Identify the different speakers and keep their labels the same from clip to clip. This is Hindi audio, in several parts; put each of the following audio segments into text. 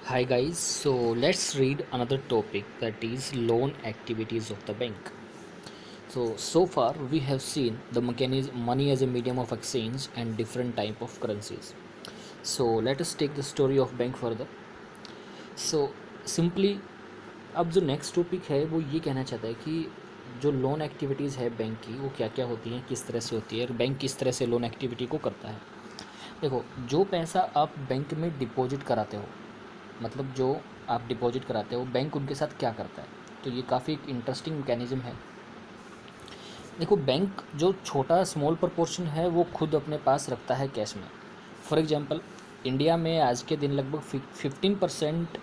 Speaker 1: Hi guys, so let's read another topic that is loan activities of the bank. So far we have seen the mechanism money as a medium of exchange and different type of currencies. So let us take the story of bank further. So simply अब जो नेक्स्ट टॉपिक है वो ये कहना चाहता है कि जो लोन एक्टिविटीज़ है बैंक की वो क्या क्या होती हैं, किस तरह से होती है और बैंक किस तरह से लोन एक्टिविटी को करता है। देखो, जो पैसा आप बैंक में डिपॉजिट कराते हो, मतलब जो आप डिपॉजिट कराते हो बैंक उनके साथ क्या करता है, तो ये काफ़ी इंटरेस्टिंग मैकेनिज़्म है। देखो, बैंक जो छोटा स्मॉल प्रपोर्शन है वो खुद अपने पास रखता है कैश में। फॉर एग्जांपल, इंडिया में आज के दिन लगभग 15%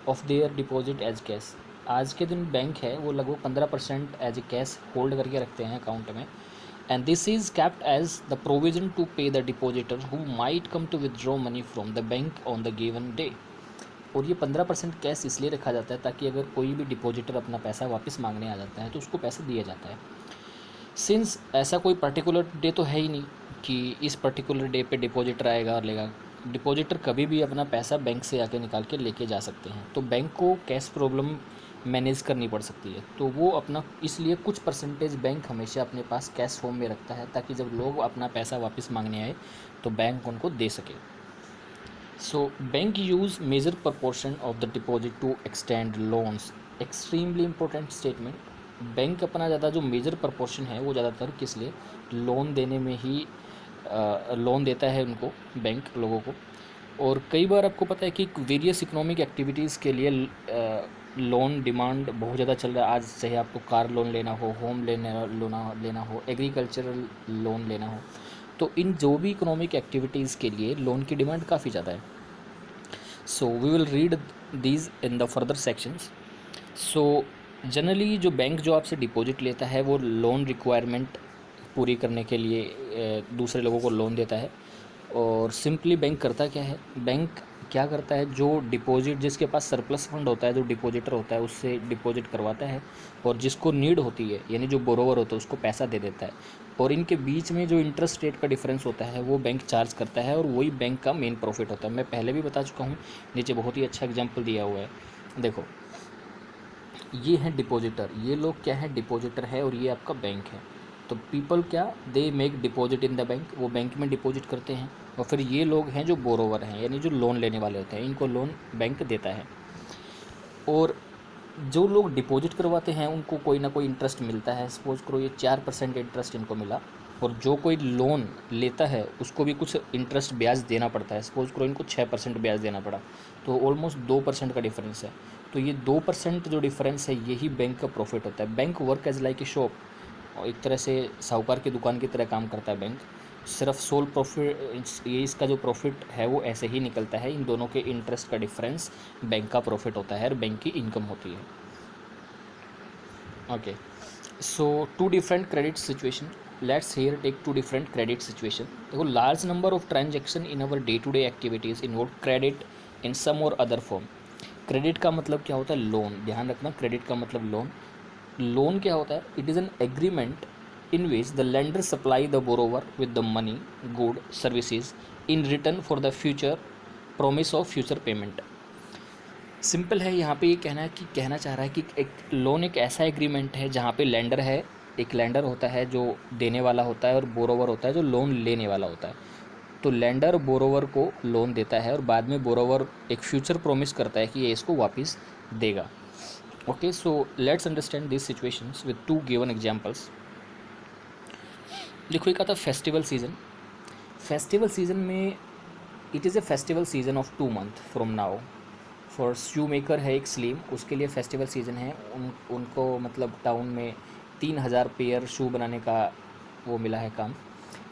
Speaker 1: of their deposit as cash. आज के दिन बैंक है वो लगभग 15% एज ए कैश होल्ड करके रखते हैं अकाउंट में। And this is kept as the provision to pay the depositor who might come to withdraw money from the bank on the given day. और ये 15% कैश इसलिए रखा जाता है ताकि अगर कोई भी डिपॉजिटर अपना पैसा वापस मांगने आ जाता है तो उसको पैसा दिया जाता है। सिंस ऐसा कोई पर्टिकुलर डे तो है ही नहीं कि इस पर्टिकुलर डे पे डिपॉजिटर आएगा और लेगा। डिपॉजिटर कभी भी अपना पैसा बैंक से आके निकाल के लेके जा सकते हैं, तो बैंक को कैश प्रॉब्लम मैनेज करनी पड़ सकती है, तो वो अपना इसलिए कुछ परसेंटेज बैंक हमेशा अपने पास कैश फॉर्म में रखता है ताकि जब लोग अपना पैसा वापस मांगने आए तो बैंक उनको दे सके। So bank use major proportion of the deposit to extend loans. Extremely important statement. Bank अपना ज़्यादा जो मेजर प्रपोर्शन है वो ज़्यादातर किस लिए लोन देने में ही लोन देता है उनको, बैंक लोगों को। और कई बार आपको पता है कि वेरियस इकोनॉमिक एक्टिविटीज़ के लिए लोन डिमांड बहुत ज़्यादा चल रहा है आज, चाहे आपको कार लोन लेना हो, होम लेना हो, एग्रीकल्चरल लोन लेना हो, तो इन जो भी इकोनॉमिक एक्टिविटीज़ के लिए लोन की डिमांड काफ़ी ज़्यादा है। So we will read these in the further sections. So generally जो बैंक जो आपसे डिपॉजिट लेता है वो लोन रिक्वायरमेंट पूरी करने के लिए दूसरे लोगों को लोन देता है। और सिंपली बैंक करता क्या है, बैंक क्या करता है, जो डिपॉजिट जिसके पास सरप्लस फंड होता है, जो डिपॉजिटर होता है उससे डिपॉजिट करवाता है, और जिसको नीड होती है यानी जो बोरोवर होता है उसको पैसा दे देता है। और इनके बीच में जो इंटरेस्ट रेट का डिफरेंस होता है वो बैंक चार्ज करता है और वही बैंक का मेन प्रॉफिट होता है। मैं पहले भी बता चुका हूँ, नीचे बहुत ही अच्छा एग्जाम्पल दिया हुआ है। देखो, ये है डिपॉजिटर, ये लोग क्या है, डिपॉजिटर है, और ये आपका बैंक है। तो पीपल क्या, they make deposit in the bank, वो बैंक में डिपॉजिट करते हैं। और फिर ये लोग हैं जो बोरोवर हैं यानी जो लोन लेने वाले होते हैं, इनको लोन बैंक देता है। और जो लोग डिपॉजिट करवाते हैं उनको कोई ना कोई इंटरेस्ट मिलता है। सपोज करो ये 4% इंटरेस्ट इनको मिला, और जो कोई लोन लेता है उसको भी कुछ इंटरेस्ट ब्याज देना पड़ता है। सपोज करो इनको 6% ब्याज देना पड़ा, तो ऑलमोस्ट 2% का डिफरेंस है। तो ये 2% जो डिफरेंस है यही बैंक का प्रॉफिट होता है। Bank work as like a shop, और एक तरह से साहूकार की दुकान की तरह काम करता है बैंक। सिर्फ सोल प्रॉफिट, ये इसका जो प्रॉफिट है वो ऐसे ही निकलता है, इन दोनों के इंटरेस्ट का डिफरेंस बैंक का प्रॉफिट होता है और बैंक की इनकम होती है। Okay, so two different credit situation, let's here take two different credit situation. देखो, large number of transaction in our day to day activities involve credit in some और अदर फॉर्म। क्रेडिट का मतलब क्या होता है, लोन। ध्यान रखना, क्रेडिट का मतलब लोन। लोन क्या होता है, it is an agreement in which the lender supply the borrower with the money, good, services in return for the future promise of future payment। Simple है, यहाँ पे ये कहना चाह रहा है कि एक लोन एक ऐसा एग्रीमेंट है जहाँ पे लेंडर है, एक लेंडर होता है जो देने वाला होता है, और बोरोवर होता है जो लोन लेने वाला होता है। तो लेंडर बोरोवर को लोन देता है और बाद में बोरोवर एक फ्यूचर प्रॉमिस करता है कि ये इसको वापस देगा। Okay, so let's understand this situations with two given examples. देखो, एक आता फेस्टिवल सीज़न। फेस्टिवल सीज़न में it is a festival season off 2 month from now. For shoe maker है एक स्लीम, उसके लिए फेस्टिवल सीज़न है। उनको मतलब टाउन में 3000 पेयर शू बनाने का वो मिला है काम।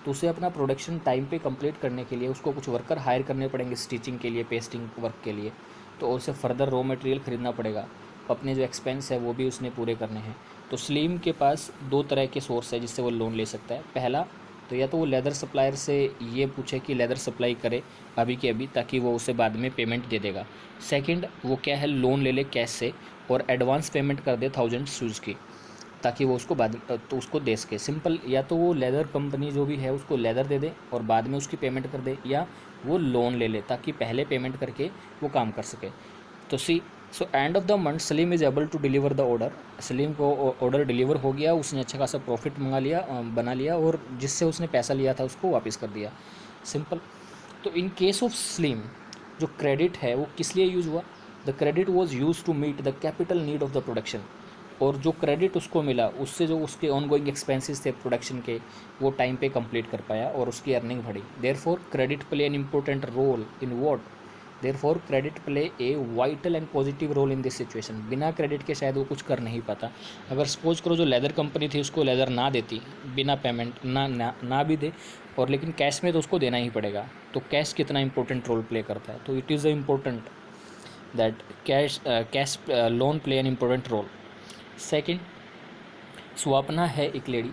Speaker 1: तो उसे अपना प्रोडक्शन टाइम पे कंप्लीट करने के लिए उसको कुछ वर्कर हायर करने पड़ेंगे स्टिचिंग के लिए, पेस्टिंग वर्क के लिए। तो उसे फर्दर रॉ मटेरियल ख़रीदना पड़ेगा, अपने जो एक्सपेंस है वो भी उसने पूरे करने हैं। तो स्लीम के पास 2 तरह के सोर्स है जिससे वो लोन ले सकता है। पहला तो या तो वो लेदर सप्लायर से ये पूछे कि लेदर सप्लाई करे अभी के अभी, ताकि वो उसे बाद में पेमेंट दे देगा। सेकंड, वो क्या है, लोन ले ले कैश से और एडवांस पेमेंट कर दे 1000 शूज़ की, ताकि वो उसको बाद तो उसको दे सके। सिंपल, या तो वो लेदर कंपनी जो भी है उसको लेदर दे दे और बाद में उसकी पेमेंट कर दे, या वो लोन ले ले ताकि पहले पेमेंट करके वो काम कर सके। तो see, so end of the month Salim is able to deliver the order, Salim को ऑर्डर डिलीवर हो गया, उसने अच्छा खासा प्रॉफिट मंगा लिया, बना लिया, और जिससे उसने पैसा लिया था उसको वापस कर दिया, सिंपल। तो इन केस ऑफ सलीम जो क्रेडिट है वो किस लिए यूज़ हुआ? The credit was use to meet the capital need of the production, और जो क्रेडिट उसको मिला उससे जो उसके ऑन गोइंग एक्सपेंसेस थे प्रोडक्शन के, वो टाइम पे कंप्लीट कर पाया और उसकी अर्निंग बढ़ी। Therefore credit play an important role in what, therefore credit play a vital and positive role in this situation. बिना क्रेडिट के शायद वो कुछ कर नहीं पाता। अगर सपोज करो जो लेदर कंपनी थी उसको लेदर ना देती, बिना पेमेंट ना भी दे, और लेकिन कैश में तो उसको देना ही पड़ेगा, तो कैश कितना इंपॉर्टेंट रोल प्ले करता है। तो it is a important that cash loan play an important role. Second, Swapna है एक लेडी।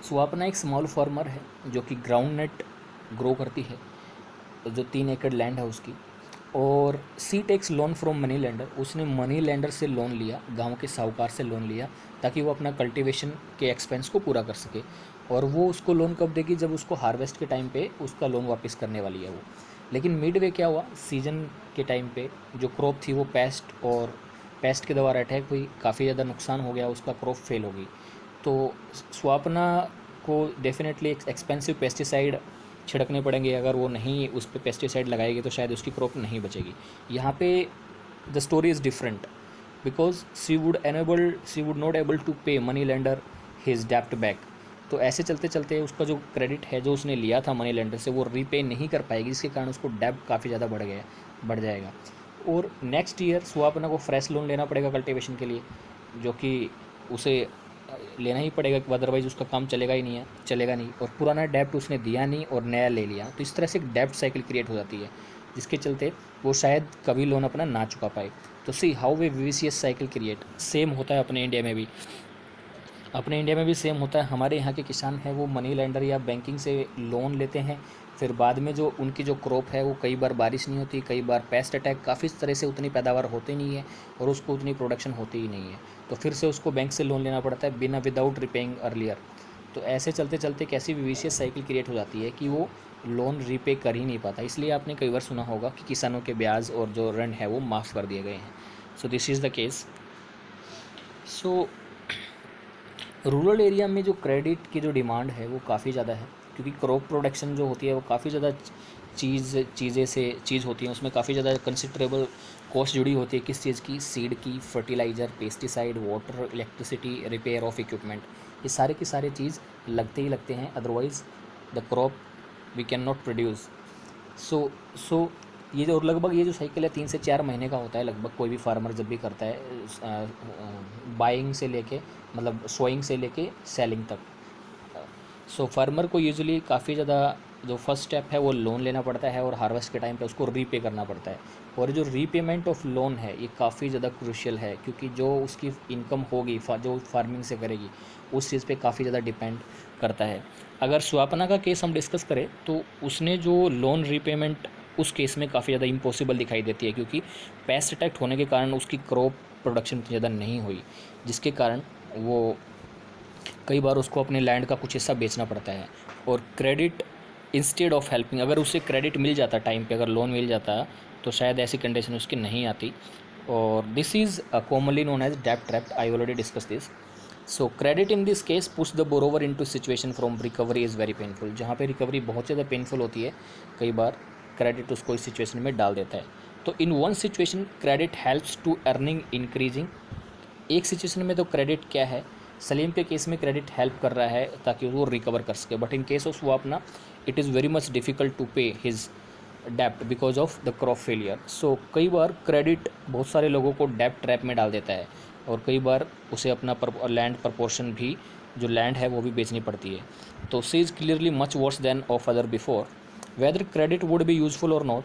Speaker 1: स्वापना एक स्मॉल फार्मर है जो कि ग्राउंड नट ग्रो करती है, जो 3 एकड़ लैंड है उसकी, और she takes loan from money lender. उसने मनी लेंडर से लोन लिया, गांव के साहूकार से लोन लिया, ताकि वो अपना कल्टीवेशन के एक्सपेंस को पूरा कर सके। और वो उसको लोन कब देगी? जब उसको हार्वेस्ट के टाइम पे उसका लोन वापस करने वाली है वो। लेकिन मिड वे क्या हुआ, सीजन के टाइम पे जो क्रॉप थी वो पेस्ट के द्वारा अटैक हुई, काफ़ी ज़्यादा नुकसान हो गया, उसका क्रॉप फेल हो गई। तो स्वापना को डेफिनेटली एक्सपेंसिव पेस्टिसाइड छिड़कने पड़ेंगे। अगर वो नहीं उस पर पेस्टिसाइड लगाएगी तो शायद उसकी क्रॉप नहीं बचेगी। यहाँ पे the story is different, because she would not able to pay money lender his डेप्ट बैक। तो ऐसे चलते चलते उसका जो क्रेडिट है जो उसने लिया था मनी लेंडर से, वो रीपे नहीं कर पाएगी, जिसके कारण उसको डेप्ट काफ़ी ज़्यादा बढ़ जाएगा। और नेक्स्ट ईयर स्वापना को फ्रेश लोन लेना पड़ेगा कल्टीवेशन के लिए, जो कि उसे लेना ही पड़ेगा, अदरवाइज़ उसका काम चलेगा नहीं। और पुराना डेप्ट उसने दिया नहीं और नया ले लिया, तो इस तरह से एक डेप्ट साइकिल क्रिएट हो जाती है, जिसके चलते वो शायद कभी लोन अपना ना चुका पाए। तो see how way vicious cycle create. Same होता है अपने इंडिया में भी सेम होता है। हमारे यहाँ के किसान हैं वो मनी लेंडर या बैंकिंग से लोन लेते हैं, फिर बाद में जो उनकी जो क्रॉप है वो कई बार बारिश नहीं होती, कई बार पेस्ट अटैक, काफ़ी तरह से उतनी पैदावार होती नहीं है और उसको उतनी प्रोडक्शन होती ही नहीं है, तो फिर से उसको बैंक से लोन लेना पड़ता है विदाउट रिपेइंग अर्लियर। तो ऐसे चलते चलते कैसी विशियस साइकिल क्रिएट हो जाती है कि वो लोन रीपे कर ही नहीं पाता। इसलिए आपने कई बार सुना होगा कि किसानों के ब्याज और जो ऋण है वो माफ़ कर दिए गए हैं। सो this is the case. So rural area में जो क्रेडिट की जो डिमांड है वो काफ़ी ज़्यादा है, क्योंकि क्रॉप प्रोडक्शन जो होती है वो काफ़ी ज़्यादा चीज़ होती है, उसमें काफ़ी ज़्यादा कंसिडरेबल कॉस्ट जुड़ी होती है। किस चीज़ की? सीड की, fertilizer, pesticide, water, electricity, repair of equipment, ये सारे के सारे चीज़ लगते हैं, otherwise the crop we can not produce. So ये जो लगभग ये जो साइकिल है 3 से 4 महीने का होता है लगभग, कोई भी फार्मर जब भी करता है बाइंग से लेके, मतलब सोइंग से लेके सेलिंग तक। सो फार्मर को यूजुअली काफ़ी ज़्यादा जो फर्स्ट स्टेप है वो लोन लेना पड़ता है, और हार्वेस्ट के टाइम पे उसको रीपे करना पड़ता है। और जो रीपेमेंट ऑफ लोन है ये काफ़ी ज़्यादा क्रूशियल है, क्योंकि जो उसकी इनकम होगी जो फार्मिंग से करेगी उस चीज़ पे काफ़ी ज़्यादा डिपेंड करता है। अगर स्वापना का केस हम डिस्कस करें तो उसने जो लोन रीपेमेंट उस केस में काफ़ी ज़्यादा इम्पॉसिबल दिखाई देती है, क्योंकि पेस्ट अटैक होने के कारण उसकी क्रॉप प्रोडक्शन ज़्यादा नहीं हुई, जिसके कारण वो कई बार उसको अपने लैंड का कुछ हिस्सा बेचना पड़ता है। और क्रेडिट इंस्टेड ऑफ हेल्पिंग, अगर उसे क्रेडिट मिल जाता टाइम पे, अगर लोन मिल जाता तो शायद ऐसी कंडीशन उसकी नहीं आती। और this is commonly known as डेब्ट trap, I already discuss this. So credit in this case push the borrower into situation from recovery is very painful. जहाँ पे रिकवरी बहुत ज़्यादा पेनफुल होती है, कई बार क्रेडिट उसको इस सिचुएशन में डाल देता है। तो in one situation credit helps to earning increasing. एक सिचुएशन में तो क्रेडिट क्या है, सलीम के केस में क्रेडिट हेल्प कर रहा है ताकि वो रिकवर कर सके, but in case of Swapna it is very much difficult to pay his डेप्ट because of the crop failure. So कई बार क्रेडिट बहुत सारे लोगों को डेप्ट ट्रैप में डाल देता है, और कई बार उसे अपना लैंड प्रपोर्शन भी, जो लैंड है वो भी बेचनी पड़ती है। तो she is clearly much worse than of other before. Whether credit would be useful और नॉट,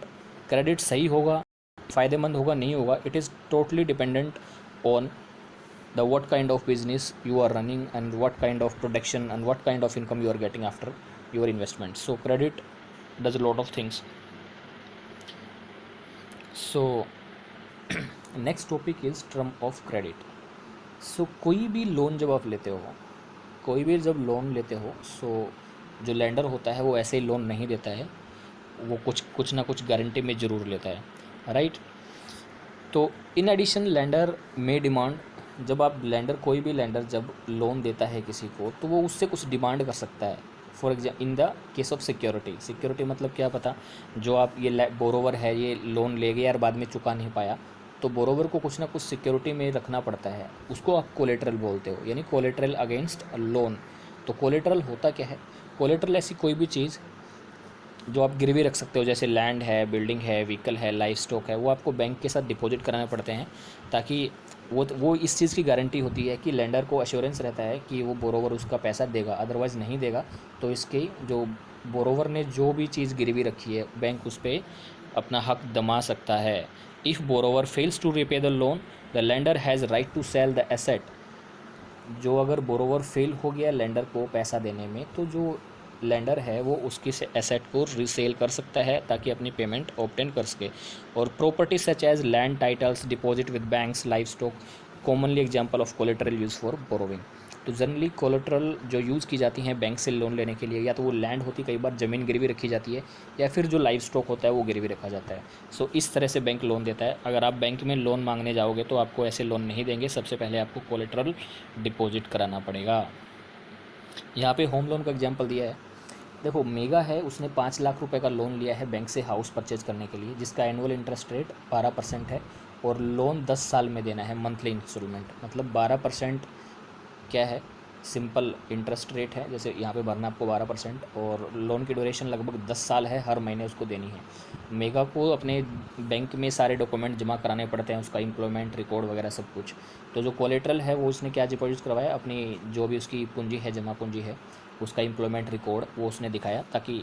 Speaker 1: क्रेडिट सही होगा, फ़ायदेमंद होगा, नहीं होगा, it is totally dependent on the what kind of business you are running and what kind of production and what kind of income you are getting after your investment. So credit does a lot of things. So next topic is term of credit. So कोई भी लोन जब आप लेते हो, कोई भी जब लोन लेते हो, सो जो लेंडर होता है वो ऐसे ही लोन नहीं देता है, वो कुछ ना कुछ गारंटी में ज़रूर लेता है, राइट। तो इन एडिशन लैंडर में डिमांड, जब आप लैंडर कोई भी लैंडर जब लोन देता है किसी को तो वो उससे कुछ डिमांड कर सकता है। For example in the case of security, security मतलब क्या पता, जो आप ये बोरोवर है ये लोन ले गया और बाद में चुका नहीं पाया, तो बोरोवर को कुछ ना कुछ सिक्योरिटी में रखना पड़ता है, उसको आप कोलेटरल बोलते हो, यानी कोलेटरल अगेंस्ट लोन। तो कोलेटरल होता क्या है? कोलेटरल ऐसी कोई भी चीज़ जो आप गिरवी रख सकते हो, जैसे लैंड है, बिल्डिंग है, व्हीकल है, लाइफ स्टॉक है, वो आपको बैंक के साथ डिपॉजिट कराने पड़ते हैं, ताकि वो इस चीज़ की गारंटी होती है कि लेंडर को एश्योरेंस रहता है कि वो बोरोवर उसका पैसा देगा, अदरवाइज़ नहीं देगा तो इसकी जो बोरोवर ने जो भी चीज़ गिरवी रखी है बैंक उस पर अपना हक दमा सकता है। If borrower fails to repay the loan, the lender has right to sell the asset. जो अगर बोरोवर फेल हो गया लेंडर को पैसा देने में, तो जो लेंडर है वो उसकी से एसेट को रीसेल कर सकता है ताकि अपनी पेमेंट ऑब्टेन कर सके। और property such as land titles, deposit with banks, life stock, commonly example of collateral use for borrowing. तो जनरली कोलेटरल जो यूज़ की जाती हैं बैंक से लोन लेने के लिए, या तो वो लैंड होती, कई बार ज़मीन गिरवी रखी जाती है, या फिर जो लाइफ स्टॉक होता है वो गिरवी रखा जाता है। सो इस तरह से बैंक लोन देता है। अगर आप बैंक में लोन मांगने जाओगे तो आपको ऐसे लोन नहीं देंगे, सबसे पहले आपको कोलेटरल डिपॉजिट कराना पड़ेगा। यहाँ पे होम लोन का एग्जांपल दिया है। देखो मेगा है, उसने 5 लाख रुपए का लोन लिया है बैंक से हाउस परचेज करने के लिए, जिसका एनुअल इंटरेस्ट रेट 12% है, और लोन 10 साल में देना है, मंथली इंस्टॉलमेंट। मतलब 12% क्या है, सिंपल इंटरेस्ट रेट है, जैसे यहाँ पे भरना आपको 12%, और लोन की ड्यूरेशन लगभग 10 साल है, हर महीने उसको देनी है। मेगा को अपने बैंक में सारे डॉक्यूमेंट जमा कराने पड़ते हैं, उसका एम्प्लॉयमेंट रिकॉर्ड वगैरह सब कुछ। तो जो कोलेट्रल है वो उसने क्या डिपॉजिट करवाया, अपनी जो भी उसकी पूंजी है, जमा पूंजी है, उसका एम्प्लॉयमेंट रिकॉर्ड वो उसने दिखाया, ताकि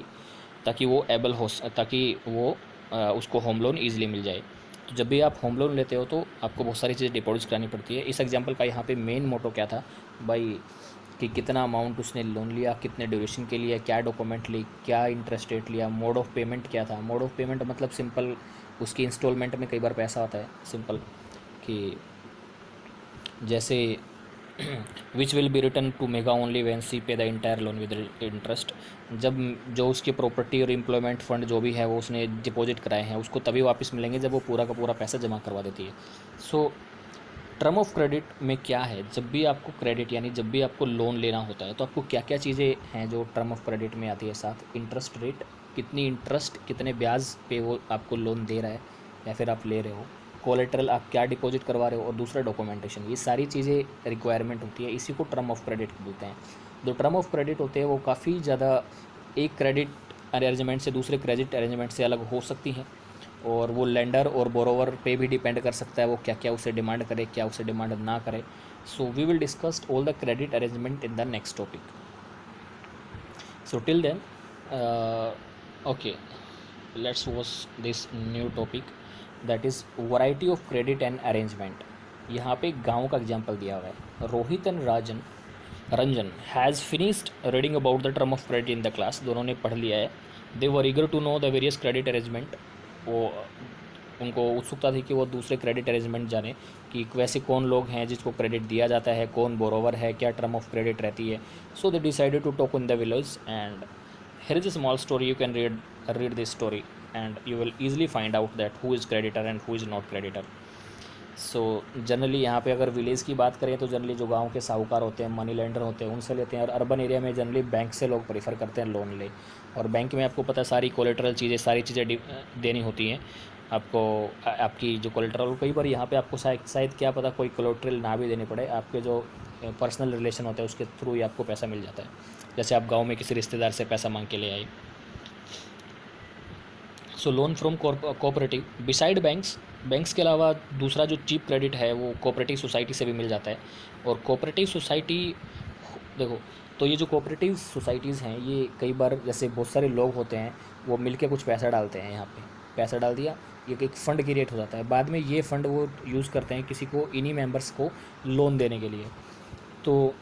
Speaker 1: ताकि वो एबल हो, ताकि वो उसको होम लोन ईजिली मिल जाए। तो जब भी आप होम लोन लेते हो तो आपको बहुत सारी चीज़ें डिपॉजिट करानी पड़ती है। इस एग्जांपल का यहाँ पे मेन मोटो क्या था भाई, कि कितना अमाउंट उसने लोन लिया, कितने ड्यूरेशन के लिए, क्या डॉक्यूमेंट ली, क्या इंटरेस्ट रेट लिया, मोड ऑफ पेमेंट क्या था। मोड ऑफ पेमेंट मतलब सिंपल उसकी इंस्टॉलमेंट में कई बार पैसा आता है, सिंपल कि जैसे which will be return to mega only when she pay the entire loan with interest. जब जो उसकी प्रॉपर्टी और एम्प्लॉयमेंट फंड जो भी है वो उसने डिपॉजिट कराए हैं उसको तभी वापस मिलेंगे जब वो पूरा का पूरा पैसा जमा करवा देती है। सो टर्म ऑफ क्रेडिट में क्या है, जब भी आपको क्रेडिट यानी जब भी आपको लोन लेना होता है तो आपको क्या क्या चीज़ें हैं जो टर्म ऑफ क्रेडिट में आती है साथ। इंटरेस्ट रेट, कितनी इंटरेस्ट, कितने ब्याज पे वो आपको लोन दे रहा है या फिर आप ले रहे हो, कोलेट्रल आप क्या डिपॉजिट करवा रहे हो, और दूसरा डॉक्यूमेंटेशन। ये सारी चीज़ें रिक्वायरमेंट होती है, इसी को टर्म ऑफ क्रेडिट बोलते हैं। जो टर्म ऑफ क्रेडिट होते हैं वो काफ़ी ज़्यादा एक क्रेडिट अरेंजमेंट से दूसरे क्रेडिट अरेंजमेंट से अलग हो सकती हैं, और वो लेंडर और बोरोवर पे भी डिपेंड कर सकता है वो क्या क्या उसे डिमांड करे, क्या उसे डिमांड ना करे। So we will discuss all the credit arrangement in the next topic. So till then okay, let's watch this new topic, that is variety of credit and arrangement. यहाँ पे गाँव का एग्जाम्पल दिया हुआ है। Rohit and Ranjan has finished reading about the term of credit in the class. दोनों ने पढ़ लिया है। They were eager to know the various credit arrangement. वो उनको उत्सुकता थी कि वो दूसरे क्रेडिट अरेंजमेंट जाने कि वैसे कौन लोग हैं जिसको क्रेडिट दिया जाता है, कौन बोरोवर है, क्या टर्म ऑफ क्रेडिट रहती है। So they decided to talk in the village, and here is a small story, you can read this story and you will easily find out that who is creditor and who is not creditor. So generally यहाँ पे अगर विलेज की बात करें तो जनरली जो गांव के साहूकार होते हैं, मनी लेंडर होते हैं, उनसे लेते हैं, और अर्बन एरिया में जनरली बैंक से लोग प्रेफर करते हैं लोन ले। और बैंक में आपको पता है सारी कोलेटरल चीज़ें, सारी चीज़ें देनी होती हैं आपको। आपकी जो कोलेटरल, कई बार यहाँ पे आपको शायद क्या पता कोई कोलेटरल ना भी देनी पड़े, आपके जो पर्सनल रिलेशन होते हैं उसके थ्रू ही आपको पैसा मिल जाता है। जैसे आप गाँव में किसी रिश्तेदार से पैसा मांग के ले आए। So loan from cooperative beside banks के अलावा दूसरा जो चीप क्रेडिट है वो कोऑपरेटिव सोसाइटी से भी मिल जाता है। और कोऑपरेटिव सोसाइटी देखो, तो ये जो कोऑपरेटिव सोसाइटीज़ हैं ये कई बार जैसे बहुत सारे लोग होते हैं वो मिलके कुछ पैसा डालते हैं, यहाँ पे पैसा डाल दिया, ये एक फ़ंड क्रिएट हो जाता है। बाद में ये फ़ंड वो यूज़ करते हैं किसी को, इन्हीं मेंबर्स को लोन देने के लिए। तो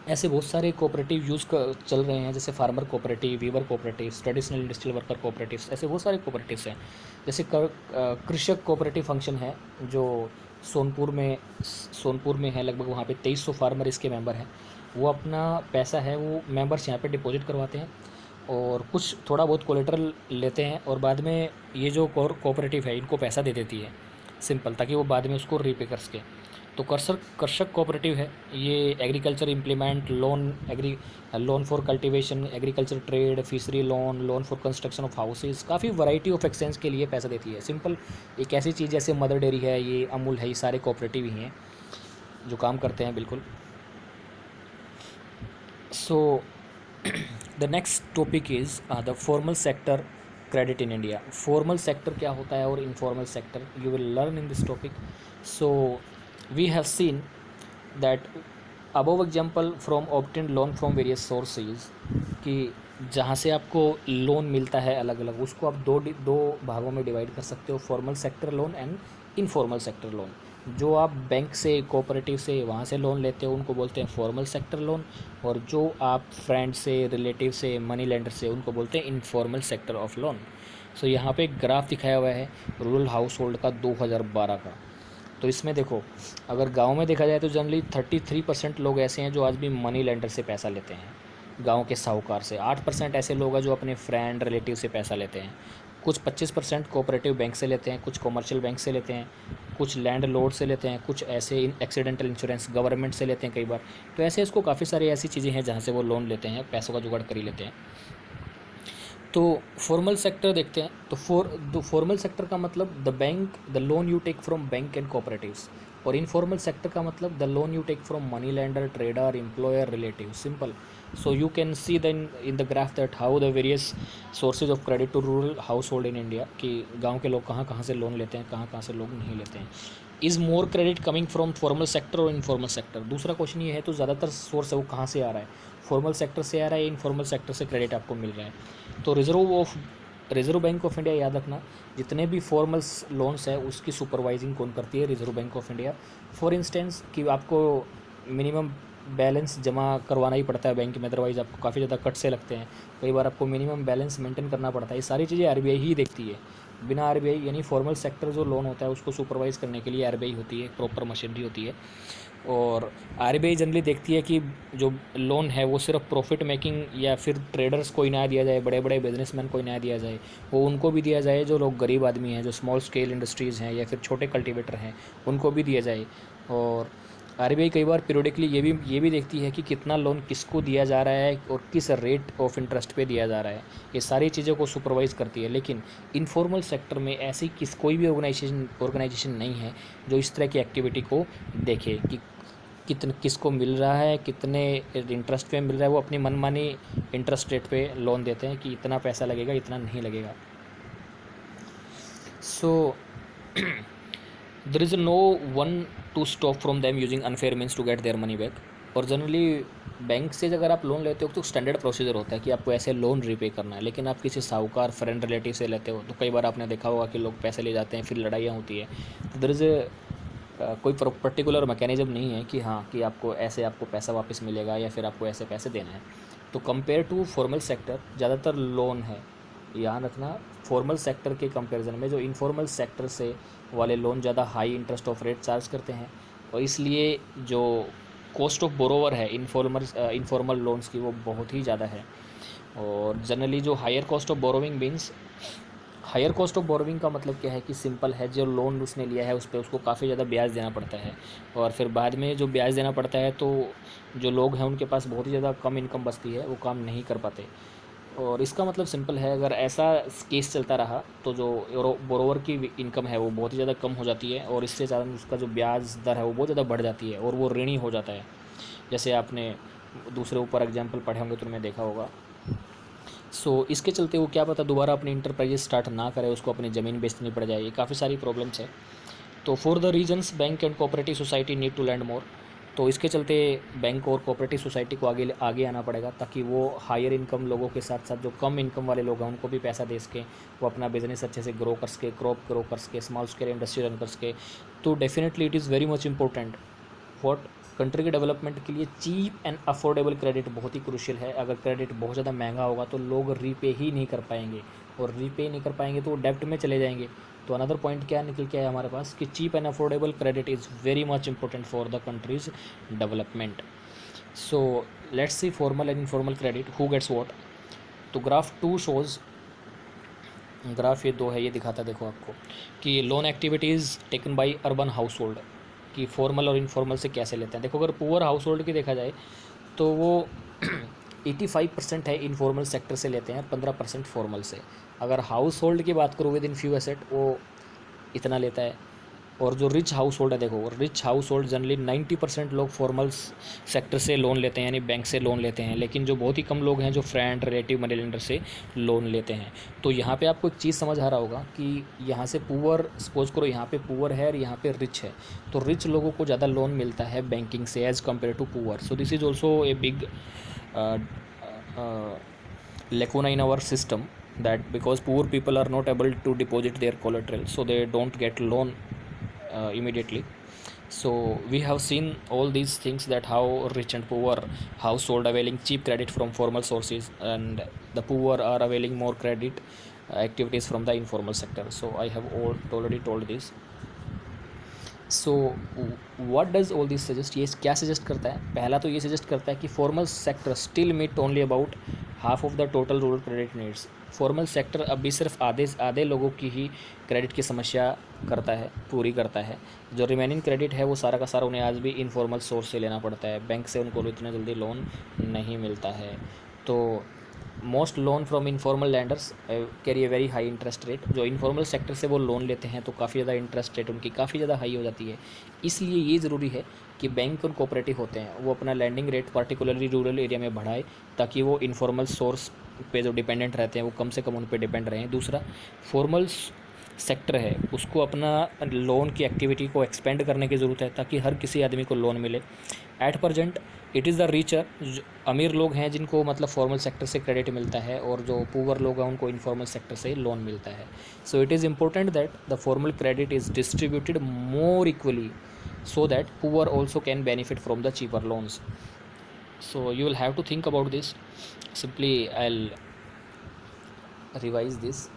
Speaker 1: ऐसे बहुत सारे कोऑपरेटिव चल रहे हैं, जैसे farmer cooperative, weaver cooperative, traditional industrial worker cooperatives, ऐसे बहुत सारे कोऑपरेटिव्स हैं। जैसे कृषक कोऑपरेटिव फंक्शन है जो सोनपुर में है, लगभग वहाँ पे 2300 फार्मर इसके मेंबर हैं। वो अपना पैसा है वो मेंबर्स यहाँ पे डिपॉजिट करवाते हैं और कुछ थोड़ा बहुत कोलेटरल लेते हैं, और बाद में ये जो कोऑपरेटिव है इनको पैसा दे देती है। सिंपल, ताकि वो बाद में उसको रीपे कर सके। तो कृषक कोऑपरेटिव है, ये agriculture implement loan for cultivation, agriculture trade, fishery loan, loan for construction of houses, काफ़ी वैरायटी ऑफ एक्सचेंज के लिए पैसा देती है। सिंपल, एक ऐसी चीज़ जैसे मदर डेयरी है, ये अमूल है, ये सारे कोऑपरेटिव ही हैं जो काम करते हैं बिल्कुल। So the next topic is the formal sector credit in India. Formal sector क्या होता है और informal sector, you will learn in this topic. So we have seen that above example from obtain loan from various sources, कि जहाँ से आपको लोन मिलता है अलग अलग, उसको आप दो भागों में डिवाइड कर सकते हो, formal sector loan and informal sector loan. जो आप बैंक से, कोऑपरेटिव से, वहाँ से लोन लेते हो उनको बोलते हैं फॉर्मल सेक्टर लोन, और जो आप फ्रेंड से, रिलेटिव से, मनी लेंडर से, उनको बोलते हैं इनफॉर्मल सेक्टर ऑफ लोन। सो यहाँ पे एक ग्राफ दिखाया हुआ है रूरल हाउस होल्ड का 2012 का। तो इसमें देखो, अगर गांव में देखा जाए तो जनरली 33% लोग ऐसे हैं जो आज भी मनी लेंडर से पैसा लेते हैं, गांव के साहूकार से। 8% ऐसे लोग हैं जो अपने फ्रेंड, रिलेटिव से पैसा लेते हैं। कुछ 25% कोऑपरेटिव बैंक से लेते हैं, कुछ कमर्शियल बैंक से लेते हैं, कुछ लैंड लॉर्ड से लेते हैं, कुछ ऐसे एक्सीडेंटल इंश्योरेंस गवर्नमेंट से लेते हैं कई बार। तो ऐसे इसको काफ़ी सारी ऐसी चीज़ें हैं जहाँ से वो लोन लेते हैं, पैसों का जुगाड़ कर ही लेते हैं। तो फॉर्मल सेक्टर देखते हैं। तो फॉर्मल सेक्टर का मतलब the bank, the loan you take from bank and cooperatives, और इनफॉर्मल सेक्टर का मतलब the loan you take from money lender, trader, employer, relative. Simple. So you can see then in the graph that how the various sources of credit to rural household in India, कि गाँव के लोग कहाँ कहाँ से लोन लेते हैं, कहाँ कहाँ से लोग नहीं लेते हैं। Is more credit coming from formal sector और इनफॉर्मल सेक्टर। दूसरा क्वेश्चन ये है, तो ज़्यादातर सोर्स है वो कहाँ से आ रहा है, फॉर्मल सेक्टर से आ रहा है, इनफॉर्मल सेक्टर से क्रेडिट आपको मिल रहा है। तो रिजर्व बैंक ऑफ इंडिया, याद रखना, जितने भी फॉर्मल लोन्स है उसकी सुपरवाइजिंग कौन करती है, reserve bank of India. For instance कि आपको मिनिमम बैलेंस जमा करवाना ही पड़ता है बैंक में, अदरवाइज़ आपको काफ़ी ज़्यादा कट से लगते हैं। कई बार आपको मिनिमम बैलेंस मेंटेन करना पड़ता है। ये सारी चीज़ें आरबीआई ही देखती है। बिना आरबीआई, यानी फॉर्मल सेक्टर जो लोन होता है उसको सुपरवाइज करने के लिए आरबीआई होती है, प्रॉपर मशीनरी होती है। और आरबीआई जनरली देखती है कि जो लोन है वो सिर्फ प्रॉफिट मेकिंग या फिर ट्रेडर्स को ही ना दिया जाए, बड़े बड़े बिजनेसमैन को ही ना दिया जाए, वो उनको भी दिया जाए जो लोग गरीब आदमी हैं, जो स्मॉल स्केल इंडस्ट्रीज़ हैं या फिर छोटे कल्टीवेटर हैं, उनको भी दिया जाए। और आरबीआई कई बार पीरियडिकली ये भी देखती है कि कितना लोन किसको दिया जा रहा है और किस रेट ऑफ इंटरेस्ट पे दिया जा रहा है। ये सारी चीज़ों को सुपरवाइज़ करती है। लेकिन इनफॉर्मल सेक्टर में ऐसी कोई भी ऑर्गेनाइजेशन नहीं है जो इस तरह की एक्टिविटी को देखे कि किसको मिल रहा है, कितने इंटरेस्ट पे मिल रहा है। वो अपनी मनमानी इंटरेस्ट रेट पे लोन देते हैं कि इतना पैसा लगेगा, इतना नहीं लगेगा। So there is no one to stop from them using unfair means to get their money back. और जनरली बैंक से अगर आप लोन लेते हो तो स्टैंडर्ड प्रोसीजर होता है कि आपको ऐसे लोन रीपे करना है। लेकिन आप किसी साहूकार, फ्रेंड, रिलेटिव से लेते हो तो कई बार आपने देखा होगा कि लोग पैसे ले जाते हैं, फिर लड़ाइयाँ होती है। तो देयर इज़ कोई पर्टिकुलर मैकेनिज्म नहीं है कि हाँ कि आपको ऐसे आपको पैसा वापस मिलेगा या फिर आपको ऐसे पैसे देना है। तो कंपेयर टू फॉर्मल सेक्टर, ज़्यादातर लोन है, ध्यान रखना, फॉर्मल सेक्टर के कंपैरिजन में जो इनफॉर्मल सेक्टर से वाले लोन ज़्यादा high interest of rate charge करते हैं, और इसलिए जो कॉस्ट ऑफ बोरोवर है इनफॉर्मल लोन्स की वो बहुत ही ज़्यादा है। और जनरली जो higher cost of borrowing means, higher cost of borrowing का मतलब क्या है कि सिंपल है, जो लोन उसने लिया है उस पर उसको काफ़ी ज़्यादा ब्याज देना पड़ता है, और फिर बाद में जो ब्याज देना पड़ता है तो जो लोग हैं उनके पास बहुत ही ज़्यादा कम इनकम बचती है, वो काम नहीं कर पाते। और इसका मतलब सिंपल है, अगर ऐसा केस चलता रहा तो जो बोरोवर की इनकम है वो बहुत ही ज़्यादा कम हो जाती है, और इससे ज़्यादा उसका जो ब्याज दर है वो बहुत ज़्यादा बढ़ जाती है और वो ऋणी हो जाता है। जैसे आपने दूसरे ऊपर एग्जाम्पल पढ़े होंगे तो उनमें देखा होगा। इसके चलते वो क्या पता दोबारा अपनी इंटरप्राइजेस स्टार्ट ना करे, उसको अपनी ज़मीन बेचनी पड़ जाए, ये काफ़ी सारी प्रॉब्लम्स है। तो for the reasons bank and cooperative society need to lend more. तो इसके चलते बैंक और कोऑपरेटिव सोसाइटी को आगे आगे आना पड़ेगा, ताकि वो हायर इनकम लोगों के साथ साथ जो कम इनकम वाले लोग हैं उनको भी पैसा दे सकें, वो अपना बिजनेस अच्छे से ग्रो कर सके, क्रॉप ग्रो कर सके, स्मॉल स्केल इंडस्ट्री रन कर सके। तो definitely it is very much important what country के डेवलपमेंट के लिए चीप एंड अफोर्डेबल क्रेडिट बहुत ही क्रूशियल है। अगर क्रेडिट बहुत ज़्यादा महंगा होगा तो लोग रीपे ही नहीं कर पाएंगे, और रीपे नहीं कर पाएंगे तो वो डेब्ट में चले जाएंगे। तो अनदर पॉइंट क्या निकल के आया हमारे पास कि cheap and affordable credit is very much important for the country's development. So let's see formal and informal credit, who gets what. तो ग्राफ 2 shows ग्राफ ये दो है, ये दिखाता है देखो आपको कि loan activities taken by urban household, कि फॉर्मल और इनफॉर्मल से कैसे लेते हैं। देखो अगर पुअर हाउस होल्ड की देखा जाए तो वो 85% है इनफॉर्मल सेक्टर से लेते हैं, 15% फॉर्मल से। अगर हाउस होल्ड की बात करो विद इन फ्यू एसेट, वो इतना लेता है। और जो रिच हाउस होल्ड है, देखो रिच हाउस होल्ड जनरली 90% लोग फॉर्मल सेक्टर से लोन लेते हैं, यानी बैंक से लोन लेते हैं, लेकिन जो बहुत ही कम लोग हैं जो फ्रेंड रिलेटिव मनी लेंडर से लोन लेते हैं। तो यहाँ पे आपको एक चीज़ समझ आ रहा होगा कि यहाँ से पुअर, सपोज करो यहाँ पे पुअर है और यहाँ पे रिच है, तो रिच लोगों को ज़्यादा लोन मिलता है बैंकिंग से as compare to poor. So this is also a big lacuna in our system, that because poor people are not able to deposit their collateral, so they don't get loan immediately. So we have seen all these things, that how rich and poor household availing cheap credit from formal sources, and the poor are availing more credit activities from the informal sector. So I have already told this. So what does all this suggest, ये क्या सजेस्ट करता है? पहला तो ये सजेस्ट करता है कि formal sector still meet only about half of the total rural credit needs. Formal sector अभी सिर्फ आधे लोगों की ही क्रेडिट की समस्या पूरी करता है। जो रिमेनिंग क्रेडिट है वो सारा का सारा उन्हें आज भी इनफॉर्मल सोर्स से लेना पड़ता है, बैंक से उनको इतना जल्दी लोन नहीं मिलता है। तो most loan from informal landers carry a very high interest rate. जो इनफॉर्मल सेक्टर से वो लोन लेते हैं तो काफ़ी ज़्यादा इंटरेस्ट रेट उनकी काफ़ी ज़्यादा हाई हो जाती है। इसलिए ये ज़रूरी है कि बैंक और कोऑपरेटिव होते हैं वो अपना landing rate particularly rural area में बढ़ाए, ताकि वो इनफॉर्मल सोर्स पे जो डिपेंडेंट रहते हैं वो कम से कम उन पे डिपेंड रहें। दूसरा, फॉर्मल सेक्टर है उसको अपना लोन की एक्टिविटी को एक्सपेंड करने की ज़रूरत है, ताकि हर किसी आदमी को लोन मिले। At present it is the richer, अमीर लोग हैं जिनको मतलब फॉर्मल सेक्टर से क्रेडिट मिलता है, और जो पुअर लोग हैं उनको इनफॉर्मल सेक्टर से लोन मिलता है। सो it is important that the formal credit is distributed more equally, so that poor also can benefit from the cheaper loans. So you will have to think about this. Simply I'll revise this.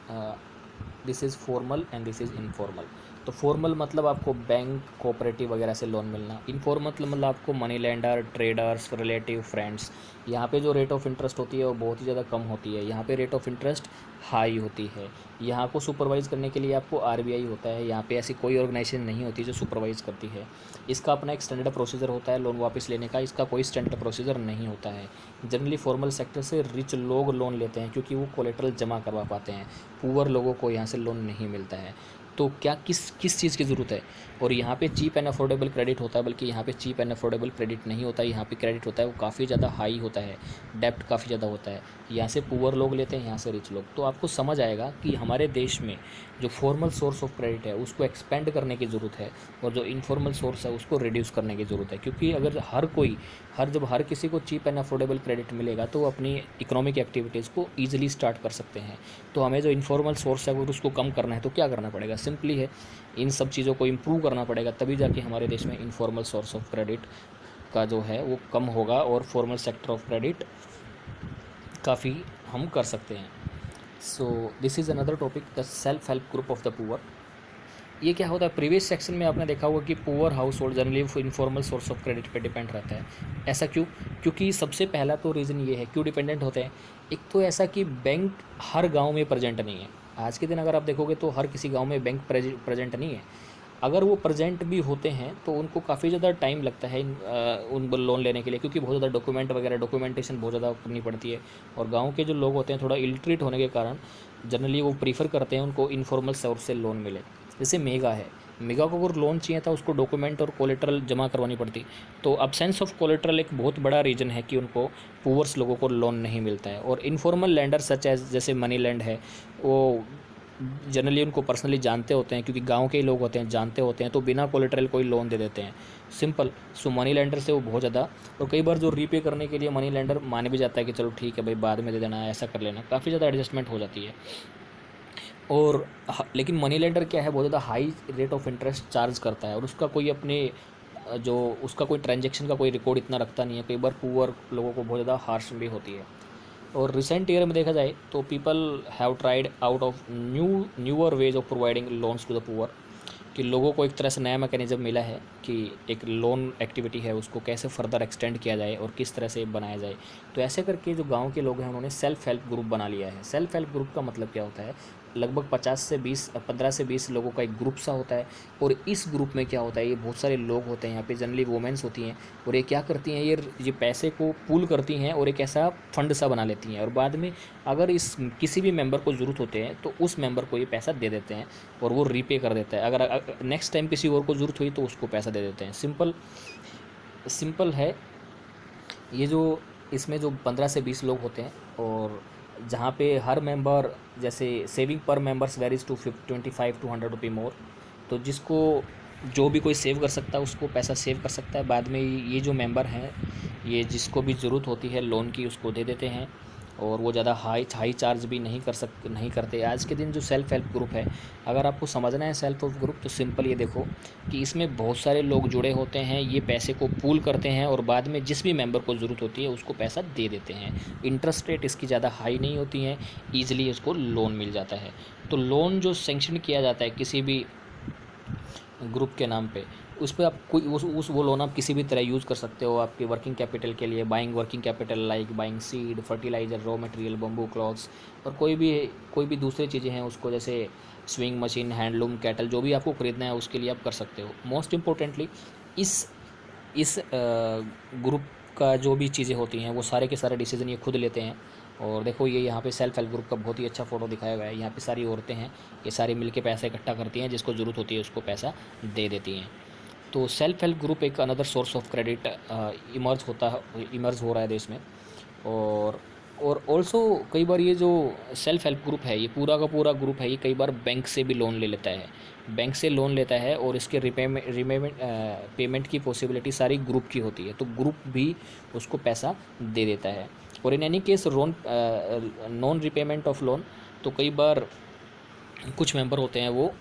Speaker 1: This is formal and this is informal. तो फॉर्मल मतलब आपको बैंक कोऑपरेटिव वगैरह से लोन मिलना। इनफॉर्मल मतलब आपको money lender, traders, relative, friends. यहाँ पे जो रेट ऑफ इंटरेस्ट होती है वो बहुत ही ज़्यादा कम होती है, यहाँ पे रेट ऑफ इंटरेस्ट हाई होती है। यहाँ को सुपरवाइज़ करने के लिए आपको आरबीआई होता है, यहाँ पे ऐसी कोई ऑर्गेनाइजेशन नहीं होती जो सुपरवाइज़ करती है। इसका अपना एक स्टैंडर्ड प्रोसीजर होता है लोन वापस लेने का, इसका कोई स्टैंडर्ड प्रोसीजर नहीं होता है। जनरली फॉर्मल सेक्टर से रिच लोग लोन लेते हैं क्योंकि वो कोलेटरल जमा करवा पाते हैं, पुअर लोगों को यहाँ से लोन नहीं मिलता है। तो क्या किस चीज़ की ज़रूरत है? और यहाँ पे चीप एंड अफोर्डेबल क्रेडिट होता है, बल्कि यहाँ पे चीप एंड अफोर्डेबल क्रेडिट नहीं होता है। यहाँ पे क्रेडिट होता है वो काफ़ी ज़्यादा हाई होता है, डेप्ट काफ़ी ज़्यादा होता है। यहाँ से पुअर लोग लेते हैं, यहाँ से रिच लोग। तो आपको समझ आएगा कि हमारे देश में जो फॉर्मल सोर्स ऑफ क्रेडिट है उसको एक्सपेंड करने की ज़रूरत है, और जो इनफॉर्मल सोर्स है उसको रिड्यूस करने की ज़रूरत है। क्योंकि अगर जब हर किसी को चीप एंड अफोर्डेबल क्रेडिट मिलेगा तो वो अपनी इकोनॉमिक एक्टिविटीज़ को ईजिली स्टार्ट कर सकते हैं। तो हमें जो इनफॉर्मल सोर्स है अगर उसको कम करना है तो क्या करना पड़ेगा? सिंपली है, इन सब चीज़ों को इम्प्रूव करना पड़ेगा, तभी जाके हमारे देश में इनफॉर्मल सोर्स ऑफ क्रेडिट का जो है वो कम होगा, और फॉर्मल सेक्टर ऑफ क्रेडिट काफ़ी हम कर सकते हैं। सो this is another topic, the self help group of the poor. ये क्या होता है? प्रीवियस सेक्शन में आपने देखा होगा कि poor house hold generally informal source of credit पे डिपेंड रहता है। ऐसा क्यों? क्योंकि सबसे पहला तो रीज़न ये है क्यों डिपेंडेंट होते हैं। एक तो ऐसा कि बैंक हर गांव में प्रेजेंट नहीं है। आज के दिन अगर आप देखोगे तो हर किसी गांव में बैंक प्रेजेंट नहीं है। अगर वो प्रेजेंट भी होते हैं तो उनको काफ़ी ज़्यादा टाइम लगता है उन लोन लेने के लिए, क्योंकि बहुत ज़्यादा डॉक्यूमेंटेशन बहुत ज़्यादा करनी पड़ती है। और गांव के जो लोग होते हैं थोड़ा इलिटरेट होने के कारण जनरली वो प्रीफर करते हैं उनको इनफॉर्मल सोर्स से लोन मिले। जैसे मेगा है, मेगा को अगर लोन चाहिए था उसको डॉक्यूमेंट और कोलेटरल जमा करवानी पड़ती। तो अब्सेंस ऑफ कोलेटरल एक बहुत बड़ा रीज़न है कि उनको पुअर्स लोगों को लोन नहीं मिलता है। और इनफॉर्मल लैंडर सच एज जैसे मनी लैंड है, वो जनरली उनको पर्सनली जानते होते हैं, क्योंकि गांव के ही लोग होते हैं, जानते होते हैं, तो बिना कोलेटरल कोई लोन दे देते हैं सिंपल। सो मनी लैंडर से वो बहुत ज़्यादा, और कई बार जो रीपे करने के लिए मनी लैंडर मान भी जाता है कि चलो ठीक है भाई बाद में दे देना, ऐसा कर लेना, काफ़ी ज़्यादा एडजस्टमेंट हो जाती है। और लेकिन मनी लेंडर क्या है, बहुत ज़्यादा high rate of interest charge करता है, और उसका कोई ट्रांजैक्शन का कोई रिकॉर्ड इतना रखता नहीं है। कई बार पुअर लोगों को बहुत ज़्यादा हार्श भी होती है। और रिसेंट ईयर में देखा जाए तो people have tried out of newer ways of providing loans to the poor, कि लोगों को एक तरह से नया मैकेनिज़्म मिला है कि एक लोन एक्टिविटी है उसको कैसे फर्दर एक्सटेंड किया जाए और किस तरह से बनाया जाए। तो ऐसे करके जो गांव के लोग हैं उन्होंने सेल्फ हेल्प ग्रुप बना लिया है। सेल्फ हेल्प ग्रुप का मतलब क्या होता है? लगभग 15 से 20 लोगों का एक ग्रुप सा होता है। और इस ग्रुप में क्या होता है, ये बहुत सारे लोग होते हैं, यहाँ पे जनरली वुमेन्स होती हैं, और ये क्या करती हैं, ये पैसे को पूल करती हैं और एक ऐसा फंड सा बना लेती हैं, और बाद में अगर इस किसी भी मेंबर को ज़रूरत होते हैं तो उस मेंबर को ये पैसा दे देते हैं और वो रीपे कर देता है। अगर नेक्स्ट टाइम किसी और को ज़रूरत हुई तो उसको पैसा दे देते हैं। सिंपल है ये। जो इसमें जो 15 से 20 लोग होते हैं, और जहाँ पे हर मेंबर, जैसे सेविंग पर मेंबर्स वेरीज टू 25 टू 100 रुपये मोर, तो जिसको जो भी कोई सेव कर सकता है उसको पैसा सेव कर सकता है। बाद में ये जो मेंबर हैं, ये जिसको भी ज़रूरत होती है लोन की उसको दे देते हैं, और वो ज़्यादा हाई चार्ज भी नहीं करते। आज के दिन जो सेल्फ़ हेल्प ग्रुप है, अगर आपको समझना है सेल्फ हेल्प ग्रुप, तो सिंपल ये देखो कि इसमें बहुत सारे लोग जुड़े होते हैं, ये पैसे को पूल करते हैं और बाद में जिस भी मेंबर को ज़रूरत होती है उसको पैसा दे देते हैं। इंटरेस्ट रेट इसकी ज़्यादा हाई नहीं होती हैं, ईजिली इसको लोन मिल जाता है। तो लोन जो सेंक्शन किया जाता है किसी भी ग्रुप के नाम पे, उस पर आप कोई उस वो लोन आप किसी भी तरह यूज़ कर सकते हो आपके वर्किंग कैपिटल के लिए, buying working capital like buying seed, fertiliser, raw material, bamboo clothes, और कोई भी दूसरी चीज़ें हैं उसको, जैसे स्विंग मशीन, हैंडलूम, कैटल, जो भी आपको ख़रीदना है उसके लिए आप कर सकते हो। मोस्ट इम्पोर्टेंटली इस ग्रुप का जो भी चीज़ें होती हैं वो सारे के सारे डिसीजन ये खुद लेते हैं। और देखो ये यहाँ पे सेल्फ हेल्प ग्रुप का बहुत ही अच्छा फ़ोटो दिखाया हुआ है। यहाँ पे सारी औरतें हैं, ये सारी मिलके पैसा इकट्ठा करती हैं, जिसको ज़रूरत होती है उसको पैसा दे देती हैं। तो सेल्फ हेल्प ग्रुप एक another source of credit emerge हो रहा है देश में। और ऑल्सो कई बार ये जो सेल्फ हेल्प ग्रुप है, ये पूरा का पूरा ग्रुप है, ये कई बार बैंक से भी लोन ले लेता है। बैंक से लोन लेता है और इसके पेमेंट की पॉसिबिलिटी सारी ग्रुप की होती है, तो ग्रुप भी उसको पैसा दे देता है। और in any case non repayment of loan, तो कई बार कुछ मेंबर होते हैं वो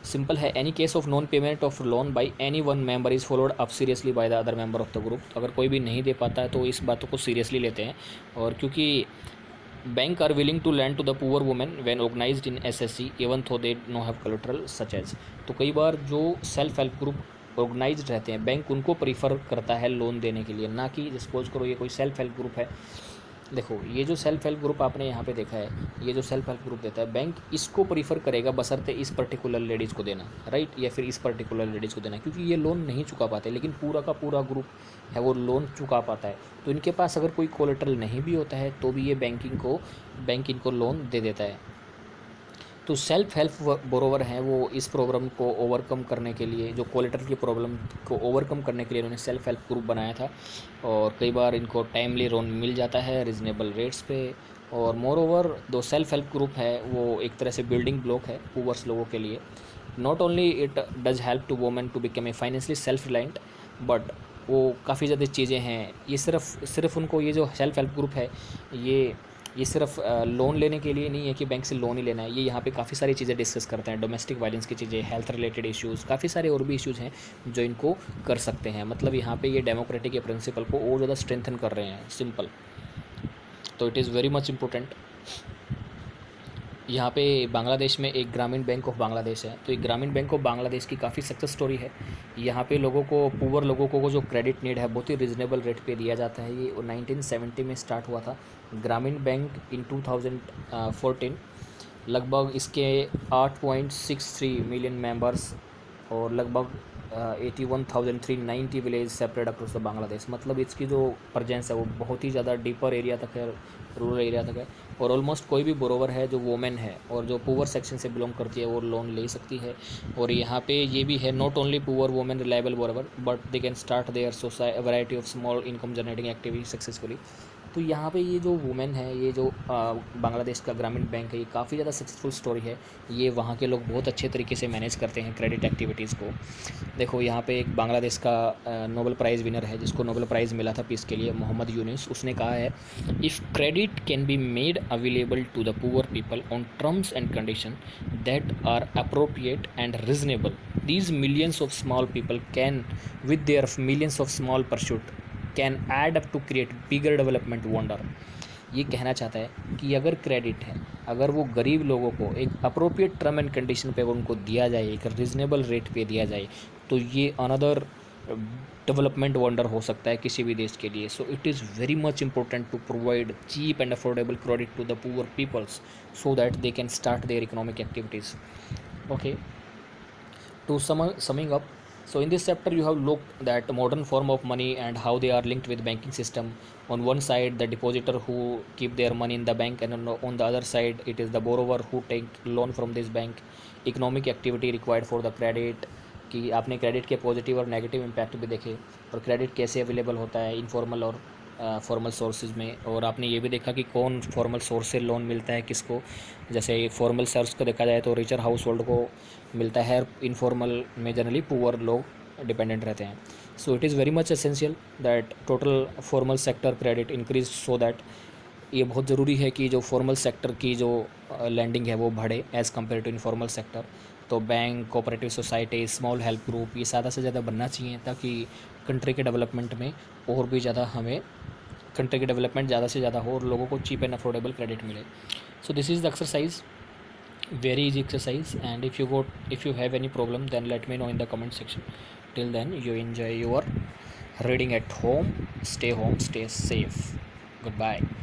Speaker 1: सिंपल है, any case of non payment of loan by any one member is followed up seriously by the other member of the group. अगर कोई भी नहीं दे पाता है तो इस बातों को सीरियसली लेते हैं। और क्योंकि bank are willing to lend to the poor women when organized in SSC even though they no have collateral such as. तो कई बार जो सेल्फ हेल्प ग्रुप ऑर्गेनाइज्ड रहते हैं, बैंक उनको प्रीफर करता है लोन देने के लिए, ना कि सपोज करो ये कोई सेल्फ हेल्प ग्रुप है। देखो ये जो सेल्फ हेल्प ग्रुप आपने यहाँ पे देखा है, ये जो सेल्फ हेल्प ग्रुप देता है, बैंक इसको प्रीफर करेगा बशर्ते इस पर्टिकुलर लेडीज़ को देना, राइट, या फिर इस पर्टिकुलर लेडीज़ को देना, क्योंकि ये लोन नहीं चुका पाते। लेकिन पूरा का पूरा ग्रुप है वो लोन चुका पाता है, तो इनके पास अगर कोई कोलेटरल नहीं भी होता है तो भी ये बैंक इनको लोन दे देता है। तो सेल्फ हेल्प बोरोवर हैं, वो इस प्रॉब्लम को ओवरकम करने के लिए, जो कोलेटरल की प्रॉब्लम को ओवरकम करने के लिए उन्होंने सेल्फ हेल्प ग्रुप बनाया था। और कई बार इनको टाइमली लोन मिल जाता है रिजनेबल रेट्स पे। और मोर ओवर जो सेल्फ हेल्प ग्रुप है वो एक तरह से बिल्डिंग ब्लॉक है पुअर्स लोगों के लिए। Not only it does help to women to become a financially self reliant, but वो काफ़ी ज़्यादा चीज़ें हैं। ये सिर्फ उनको, ये जो सेल्फ हेल्प ग्रुप है, ये सिर्फ लोन लेने के लिए नहीं है कि बैंक से लोन ही लेना है। ये यहाँ पे काफ़ी सारी चीज़ें डिस्कस करते हैं, डोमेस्टिक वायलेंस की चीज़ें, हेल्थ रिलेटेड इश्यूज़, काफ़ी सारे और भी इश्यूज़ हैं जो इनको कर सकते हैं। मतलब यहाँ पे ये डेमोक्रेटिक के प्रिंसिपल को और ज़्यादा स्ट्रेंथन कर रहे हैं, सिंपल। तो it is very much important. यहाँ पे बांग्लादेश में एक ग्रामीण बैंक ऑफ बांग्लादेश है, तो एक ग्रामीण बैंक ऑफ बांग्लादेश की काफ़ी सक्सेस स्टोरी है। यहाँ पे पुअर लोगों को जो क्रेडिट नीड है बहुत ही रिजनेबल रेट पे दिया जाता है। ये 1970 में स्टार्ट हुआ था ग्रामीण बैंक इन 2014। लगभग इसके 8.63 मिलियन मेंबर्स और लगभग 81,390 village separate across the Bangladesh. मतलब इसकी जो प्रजेंस है वो बहुत ही ज़्यादा डीपर एरिया तक है, रूरल एरिया तक है। और ऑलमोस्ट कोई भी बोरोवर है जो वोमेन है और जो पुअर सेक्शन से बिलोंग करती है वो लोन ले सकती है। और यहाँ पे ये भी है, not only poor women reliable borrower but they can start their variety of small income generating activity successfully. तो यहाँ पे ये जो वुमेन है, ये जो बांग्लादेश का ग्रामीण बैंक है, ये काफ़ी ज़्यादा सक्सेसफुल स्टोरी है। ये वहाँ के लोग बहुत अच्छे तरीके से मैनेज करते हैं क्रेडिट एक्टिविटीज़ को। देखो यहाँ पे एक बांग्लादेश का नोबेल प्राइज़ विनर है जिसको नोबेल प्राइज़ मिला था पीस के लिए, मोहम्मद यूनुस। उसने कहा है, if credit can be made available to the poor people on terms and condition that are appropriate and reasonable, these millions of small people can with their millions of small pursuit can add up to create bigger development wonder. ये कहना चाहता है कि अगर क्रेडिट है, अगर वो गरीब लोगों को एक अप्रोप्रिएट टर्म एंड कंडीशन पे अगर उनको दिया जाए, एक रिजनेबल रेट पे दिया जाए, तो ये अनदर डेवलपमेंट वंडर हो सकता है किसी भी देश के लिए. So it is very much important to provide cheap and affordable credit to the poor peoples so that they can start their economic activities. Okay, to summing up, so in this chapter you have looked that modern form of money and how they are linked with banking system. On one side the depositor who keep their money in the bank, and on the other side it is the borrower who take loan from this bank. Economic activity required for the credit, कि आपने क्रेडिट के पॉजिटिव और नेगेटिव इम्पैक्ट भी देखे, और क्रेडिट कैसे अवेलेबल होता है इनफॉर्मल और फॉर्मल सोर्सेज में. और आपने ये भी देखा कि कौन फॉर्मल सोर्स से लोन मिलता है किसको. जैसे फॉर्मल सोर्स को देखा जाए तो रिचर हाउस होल्ड को मिलता है, इनफॉर्मल में जनरली पुअर लोग डिपेंडेंट रहते हैं. सो it is very much essential that total formal sector credit increase, so that ये बहुत ज़रूरी है कि जो फॉर्मल सेक्टर की जो लैंडिंग है वो बढ़े as compare to informal sector. तो bank, cooperative society, small help group, ये ज़्यादा से ज़्यादा बनना चाहिए ताकि कंट्री के डेवलपमेंट में और भी ज़्यादा हमें कंट्री की डेवलपमेंट ज़्यादा से ज़्यादा हो और लोगों को चीप एंड अफोर्डेबल क्रेडिट मिले. सो this is the exercise, very easy exercise, and if you have any problem then let me know in the comment section. Till then, you enjoy your reading at home, stay safe. Goodbye.